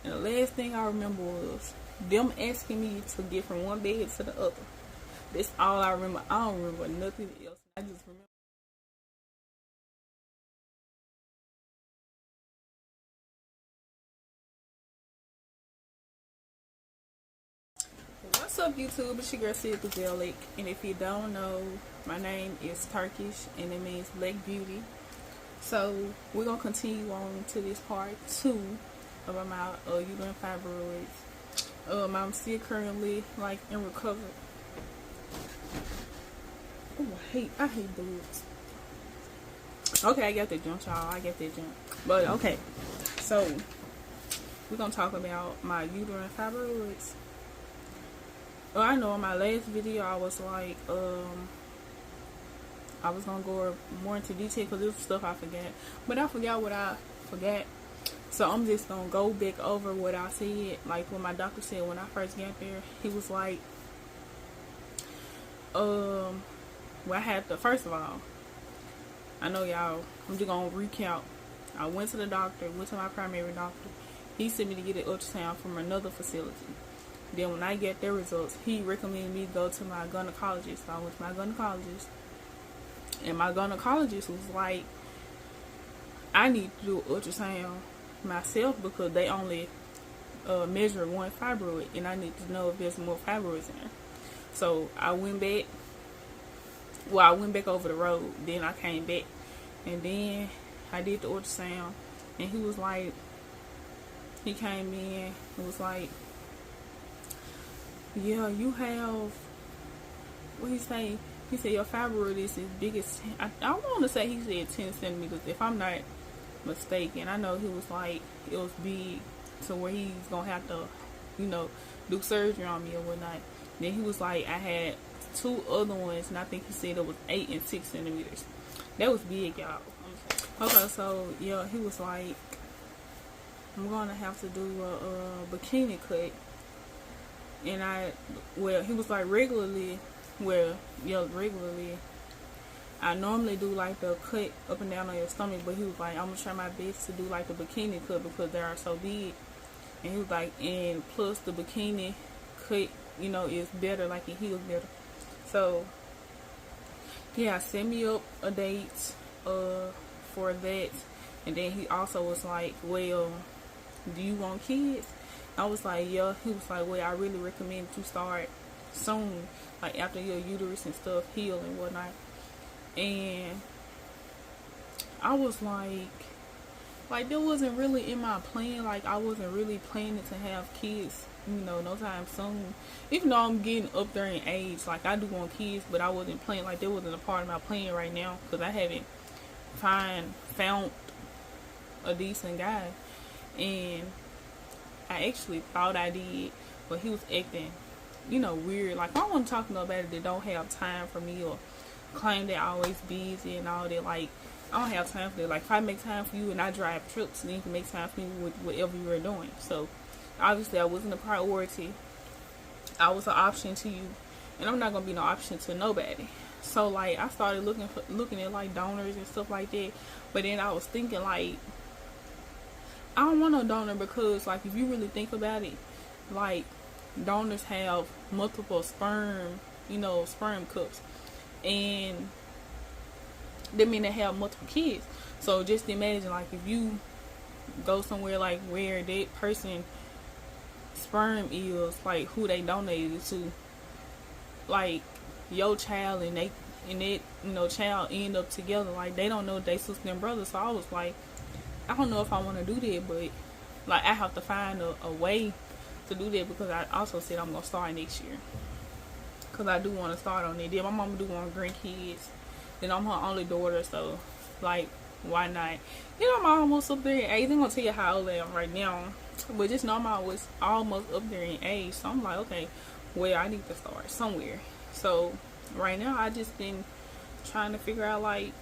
And the last thing I remember was them asking me to get from one bed to the other. That's all I remember. I don't remember nothing else. I just remember. What's up, YouTube? It's your girl, Sid, and if you don't know, my name is Turkish, and it means Black Beauty. So we're gonna continue on to this part 2 about my uterine fibroids. I'm still currently in recovery. Oh, I hate bugs. Okay, I got that junk, y'all. I got that junk. But okay, so we're gonna talk about my uterine fibroids. Well, I know in my last video I was like, I was gonna go more into detail because this was stuff I forgot. But I forgot what I forgot. So I'm just gonna go back over what I said. Like what my doctor said when I first got there. He was like, well, I had to, first of all, I know y'all, I'm just gonna recount. I went to the doctor, went to my primary doctor. He sent me to get an ultrasound from another facility. Then when I get their results, he recommended me to go to my gynecologist. So I went to my gynecologist. And my gynecologist was like, I need to do an ultrasound myself because they only measure one fibroid. And I need to know if there's more fibroids in there. So I went back. Well, I went back over the road. Then I came back. And then I did the ultrasound. And he was like, he came in and was like, yeah, you have, what he say? He said your fibroid is as big as, I want to say he said 10 centimeters, if I'm not mistaken. I know he was like, it was big to where he's going to have to, do surgery on me or whatnot. Then he was like, I had 2 other ones, and I think he said it was 8 and 6 centimeters. That was big, y'all. Okay, so, yeah, he was like, I'm going to have to do a bikini cut. And he was like, regularly, I normally do like the cut up and down on your stomach, but he was like, I'm going to try my best to do like the bikini cut because they are so big. And he was like, and plus the bikini cut, is better, like it heals better. So, yeah, set me up a date for that. And then he also was like, well, do you want kids? I was like, yeah. He was like, well, I really recommend you start soon, like after your uterus and stuff heal and whatnot. And I was like that wasn't really in my plan. Like I wasn't really planning to have kids, no time soon. Even though I'm getting up there in age, like I do want kids, but I wasn't planning, like that wasn't a part of my plan right now because I haven't found a decent guy. And I actually thought I did, but he was acting, weird. Like, I don't want to talk to nobody that don't have time for me or claim they're always busy and all that. Like, I don't have time for that. Like, if I make time for you and I drive trips, then you can make time for me with whatever you are doing. So, obviously, I wasn't a priority. I was an option to you, and I'm not going to be no option to nobody. So, like, I started looking at, like, donors and stuff like that. But then I was thinking, like, I don't want no donor because, like, if you really think about it, like, donors have multiple sperm cups. And they mean they have multiple kids. So just imagine, like, if you go somewhere, like, where that person sperm is, like, who they donated to, like, your child and that, child end up together. Like, they don't know they sister and brother. So I was like, I don't know if I want to do that, but like I have to find a way to do that because I also said I'm gonna start next year because I do want to start on it. Then my mama do want grandkids, then I'm her only daughter, so like why not? I'm almost up there in age. I'm gonna tell you how old I am right now, but just know I'm almost up there in age. So I'm like, okay, well I need to start somewhere. So right now I just been trying to figure out like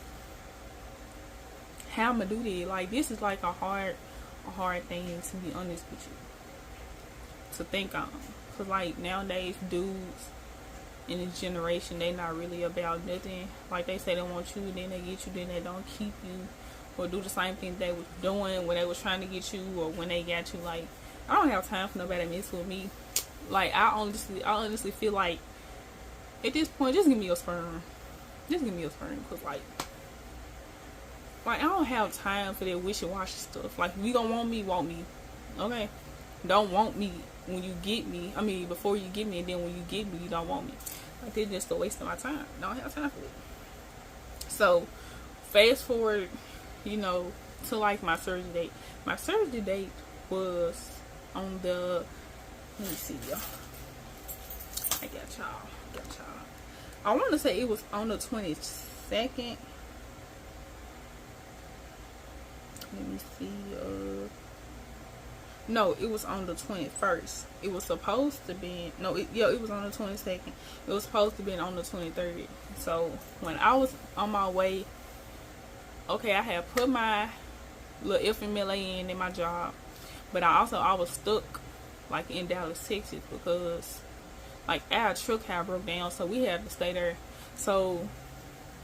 how I'm gonna do that. Like this is like a hard thing, to be honest with you, to think on. Cause like nowadays dudes in this generation, they not really about nothing. Like they say they want you, then they get you, then they don't keep you, or do the same thing they was doing when they was trying to get you, or when they got you. Like I don't have time for nobody to mess with me. Like, I honestly feel like at this point, just give me your sperm. Just give me your sperm, cause like I don't have time for that wishy-washy stuff. Like, if you don't want me, okay? Don't want me when you get me. I mean, before you get me, and then when you get me, you don't want me. Like, it's just a waste of my time. I don't have time for it. So, fast forward, you know, to like my surgery date. My surgery date was on the, let me see, y'all. I got y'all. I want to say it was on the 22nd. Let me see. No, it was on the 21st. It was supposed to be. No, it was on the 22nd. It was supposed to be on the 23rd. So when I was on my way, okay, I had put my little FMLA in my job, but I was stuck like in Dallas, Texas, because like our truck had broke down, so we had to stay there. So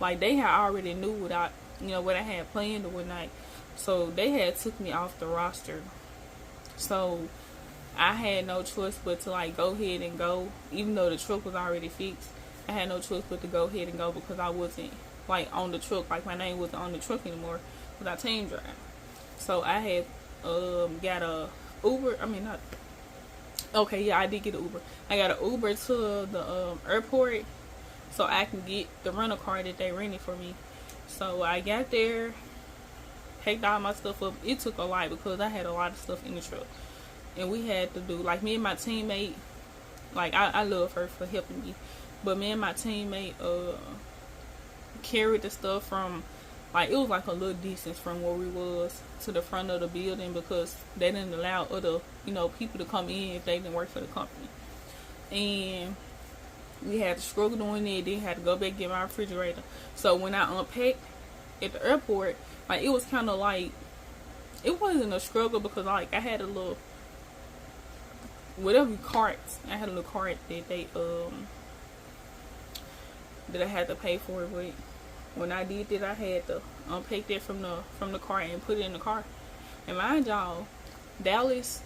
like they had already knew what I had planned or whatnot. So they had took me off the roster. So I had no choice but to like go ahead and go, even though the truck was already fixed. I had no choice but to go ahead and go because I wasn't like on the truck. Like my name wasn't on the truck anymore because I team drive. So I had got a Uber. I mean not. Okay, yeah, I did get an Uber. I got an Uber to the airport so I can get the rental car that they rented for me. So I got there, packed all my stuff up. It took a lot because I had a lot of stuff in the truck. And we had to do, like, me and my teammate, like, I love her for helping me. But me and my teammate carried the stuff from, like, it was like a little distance from where we was to the front of the building because they didn't allow other, people to come in if they didn't work for the company. And we had to struggle doing it. Then had to go back and get my refrigerator. So when I unpacked at the airport, like, it was kind of like, it wasn't a struggle because, like, I had a little, whatever carts, I had a little cart that they, that I had to pay for it with. When I did that, I had to unpack that from the cart and put it in the car. And mind y'all, Dallas,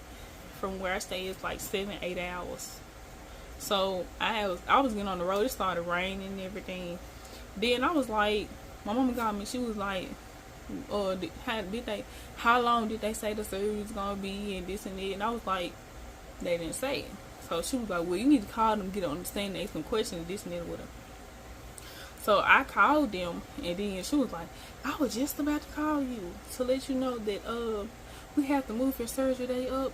from where I stay, is like 7-8 hours. So I was getting on the road. It started raining and everything. Then I was like, my mama got me. She was like, how long did they say the surgery was gonna be and this and that? And I was like, they didn't say it. So she was like, well, you need to call them, get on the stand, ask them questions, this and that with them. So I called them, and then she was like, I was just about to call you to let you know that we have to move your surgery day up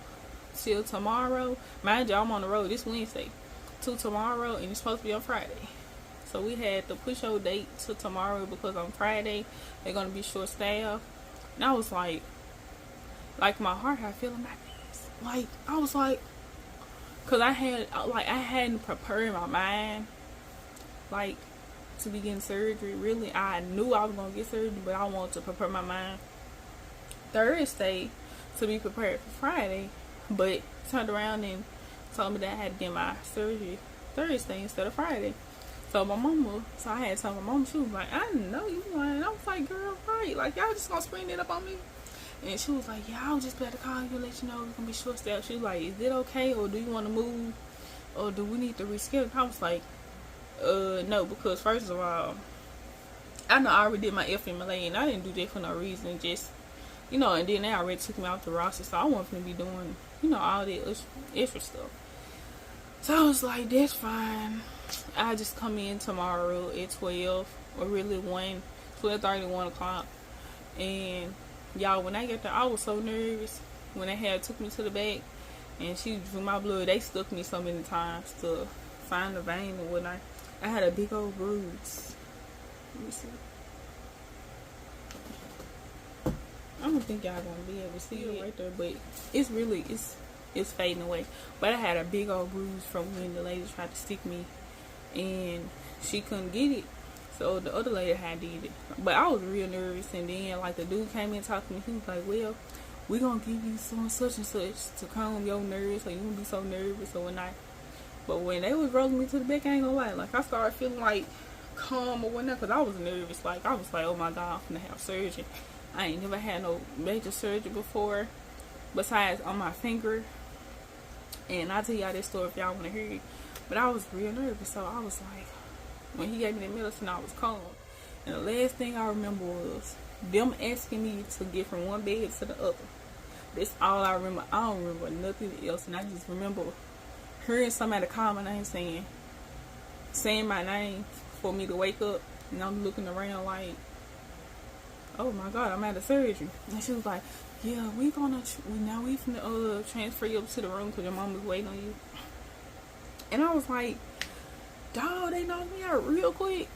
till tomorrow. Mind you, I'm on the road this Wednesday to tomorrow, and it's supposed to be on Friday. So we had to push our date to tomorrow because on Friday they're gonna be short staffed. And I was like my heart had feeling like this. Like I was like, cause I hadn't prepared my mind like to be getting surgery. Really, I knew I was gonna get surgery, but I wanted to prepare my mind Thursday to be prepared for Friday. But turned around and told me that I had to get my surgery Thursday instead of Friday. So I had to tell my mom, she was like, I know you lying. I was like, girl, right. Like, y'all just gonna spring it up on me? And she was like, yeah, I was just about to call you and let you know it's gonna be short staffed. She was like, is it okay, or do you want to move, or do we need to reschedule? I was like, no, because first of all, I know I already did my FMLA, and I didn't do that for no reason, just, and then they already took me off the roster, so I wasn't going to be doing, all that extra stuff. So I was like, that's fine. I just come in tomorrow at 12, or really 12:30, 1 o'clock. And y'all, when I got there, I was so nervous when they had took me to the back, and she drew my blood. They stuck me so many times to find the vein and whatnot. I had a big old bruise. Let me see. I don't think y'all gonna be able to see it right there, but it's fading away. But I had a big old bruise from when the lady tried to stick me, and she couldn't get it, so the other lady had did it. But I was real nervous, and then like the dude came in and talked to me. He was like, well, we're gonna give you some such and such to calm your nerves, so you won't be so nervous or whatnot. But when they was rolling me to the back, I ain't gonna lie, like I started feeling like calm or whatnot, because I was nervous. Like I was like, oh my god, I'm gonna have surgery. I ain't never had no major surgery before, besides on my finger. And I'll tell y'all this story if y'all want to hear it. But I was real nervous, so I was like, when he gave me the medicine, I was calm. And the last thing I remember was them asking me to get from one bed to the other. That's all I remember. I don't remember nothing else. And I just remember hearing somebody call my name, saying my name for me to wake up. And I'm looking around like, oh my God, I'm out of surgery. And she was like, yeah, we finna transfer you up to the room because your mom was waiting on you. And I was like, dawg, they knocked me out real quick.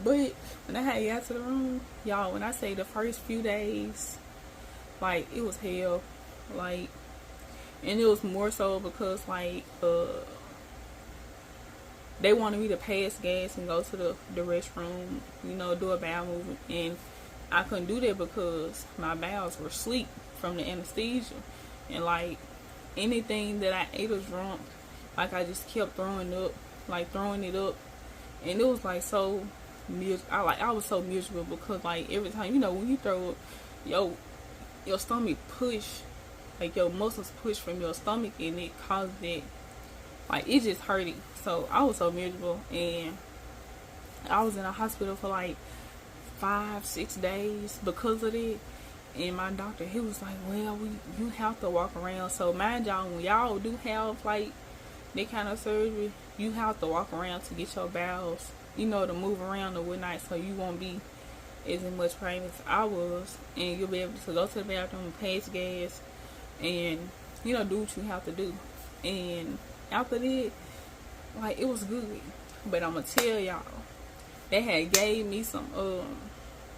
But when I had got to the room, y'all, when I say the first few days, like, it was hell. Like, and it was more so because, like, they wanted me to pass gas and go to the restroom, do a bowel movement. And I couldn't do that because my bowels were asleep from the anesthesia. And, like, anything that I ate or drunk, like, I just kept throwing it up. And it was, like, so miserable. I was so miserable because, like, every time, when you throw up, your stomach push, like, your muscles push from your stomach, and it causes it, like, it just hurting. So I was so miserable, and I was in a hospital for like 5-6 days because of it. And my doctor, he was like, well, you have to walk around. So mind y'all, when y'all do have like that kind of surgery, you have to walk around to get your bowels, to move around or whatnot, so you won't be as in much pain as I was. And you'll be able to go to the bathroom and pass gas and do what you have to do. And after that, like, it was good. But I'm gonna tell y'all, they had gave me some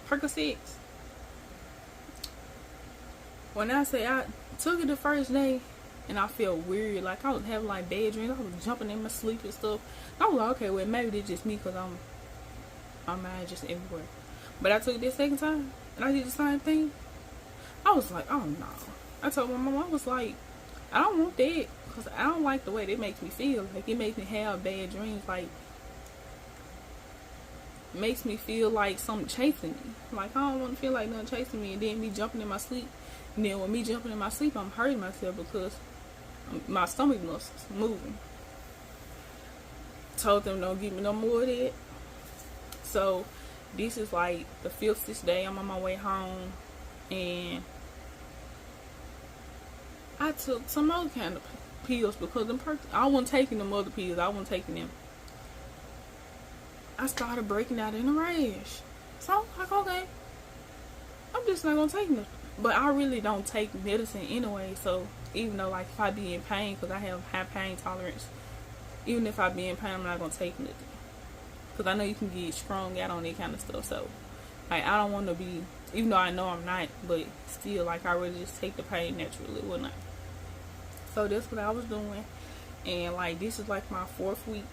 Percocets. When I say I took it the first day, and I felt weird, like I was having like bad dreams. I was jumping in my sleep and stuff. I was like, okay, well, maybe it's just me because my mind just everywhere. But I took it this second time, and I did the same thing. I was like, oh no. I told my mom, I was like, I don't want that, because I don't like the way that makes me feel. Like, it makes me have bad dreams. Like, it makes me feel like something chasing me. Like, I don't want to feel like nothing chasing me, and then me jumping in my sleep. And then with me jumping in my sleep, I'm hurting myself because my stomach muscles moving. Told them don't give me no more of that. So this is like the 5th, 6th day. I'm on my way home, and I took some other kind of pills because I wasn't taking them other pills. I wasn't taking them. I started breaking out in a rash. So I'm like, okay, I'm just not gonna take them. But I really don't take medicine anyway. So even though, like, if I be in pain, because I have high pain tolerance, even if I be in pain, I'm not gonna take nothing. Because I know you can get strung out on that kind of stuff. So, like, I don't want to be, even though I know I'm not, but still, like, I really just take the pain naturally, whatnot. So that's what I was doing. And, like, this is like my 4th week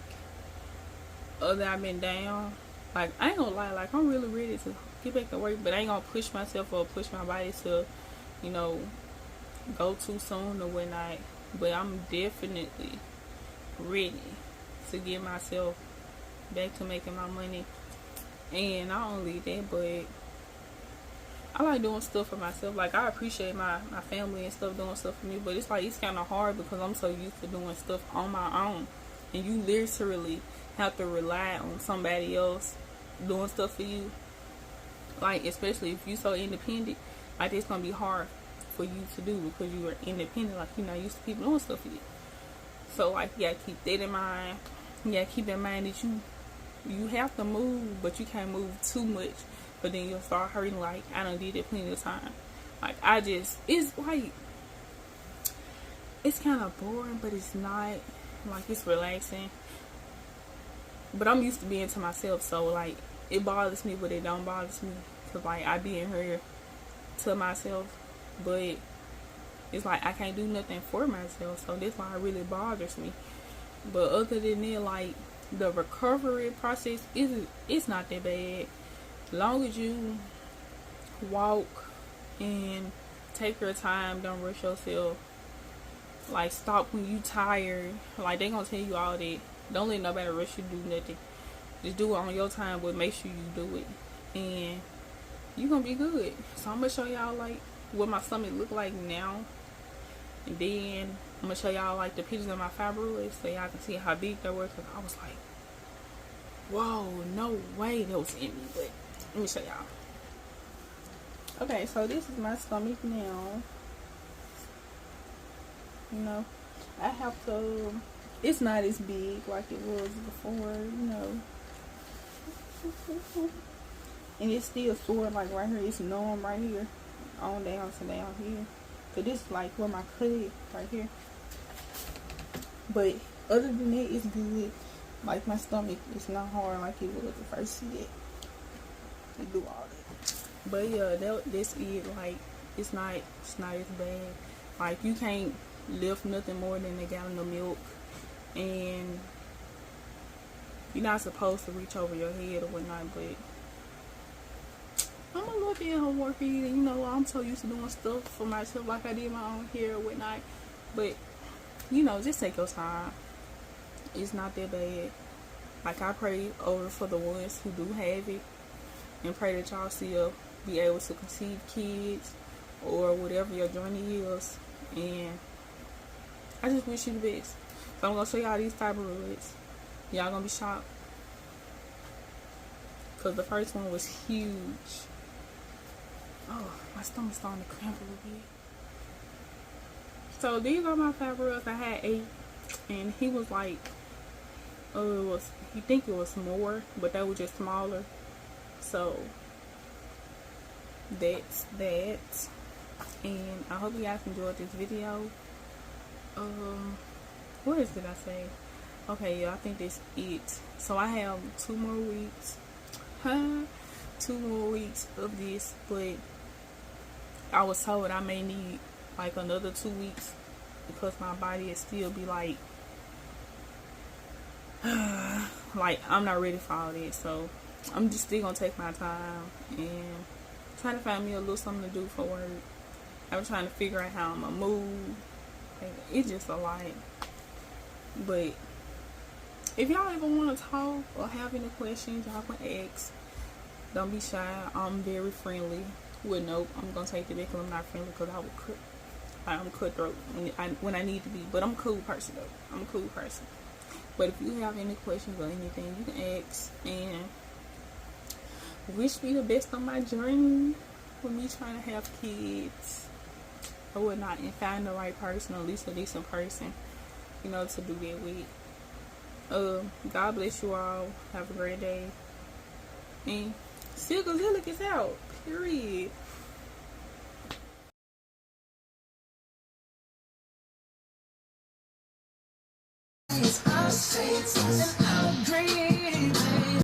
that I've been down. Like, I ain't gonna lie, like, I'm really ready to get back to work, but I ain't gonna push myself or push my body to, go too soon or whatnot. But I'm definitely ready to get myself back to making my money. And not only that, but I like doing stuff for myself. Like, I appreciate my family and stuff doing stuff for me, but it's like, it's kind of hard because I'm so used to doing stuff on my own, and you literally have to rely on somebody else doing stuff for you. Like, especially if you so independent, like, it's gonna be hard for you to do because you are independent. Like, you're not used to people doing stuff for you. So, like, you gotta keep that in mind. You gotta keep in mind that you have to move, but you can't move too much, but then you'll start hurting. Like, I done did it plenty of time. Like, it's like, it's kind of boring, but it's not. Like, it's relaxing. But I'm used to being to myself, so, like, it bothers me, but it don't bother me. Cause, like, I be in here to myself, but it's like I can't do nothing for myself, so that's why it really bothers me. But other than that, like, the recovery process it's not that bad. As long as you walk and take your time, don't rush yourself. Like, stop when you tired. Like, they gonna tell you all that. Don't let nobody rush you to do nothing. Just do it on your time, but make sure you do it, and you gonna be good. So I'm gonna show y'all, like, what my stomach look like now, and then I'm gonna show y'all like the pictures of my fibroids so y'all can see how big they were. Cause I was like, whoa, no way that was in me. But let me show y'all. Okay, so this is my stomach now. You know, I have to. It's not as big like it was before. You know, and it's still sore like right here. It's numb right here, on down to down here. So this is like where my cut is right here. But other than that, it's good. Like my stomach is not hard like it was the first set. We do all that. But yeah, this is like it's not as bad. Like you can't lift nothing more than a gallon of milk, and you're not supposed to reach over your head or whatnot. But I'm a little bit homework, you know. I'm so used to doing stuff for myself, like I did my own hair or whatnot. But you know, just take your time. It's not that bad. Like I pray over for the ones who do have it, and pray that y'all still be able to conceive kids or whatever your journey is. And I just wish you the best. So I'm gonna show y'all these fibroids. Y'all gonna be shocked, cause the first one was huge. Oh, my stomach's starting to cramp a little bit. So these are my fibroids. I had 8, and he was like, you think it was more, but they were just smaller. So that's that. And I hope you guys enjoyed this video. What else did I say? Okay, yeah, I think that's it. So I have 2 more weeks. 2 more weeks of this, but I was told I may need like another 2 weeks because my body is still be like like I'm not ready for all this. So I'm just still gonna take my time and try to find me a little something to do for work. I'm trying to figure out how I'm gonna move. It's just a lot. But if y'all ever want to talk or have any questions, y'all can ask. Don't be shy. I'm very friendly. Well, nope, I'm gonna take it back because I'm not friendly, because I would I'm cutthroat when I need to be. But I'm a cool person though. I'm a cool person. But if you have any questions or anything, you can ask. And wish me the best on my journey with me trying to have kids or whatnot, and find the right person, or at least a decent person, you know, to do that with. God bless you all. Have a great day. And Silkazilla is out. Period. It's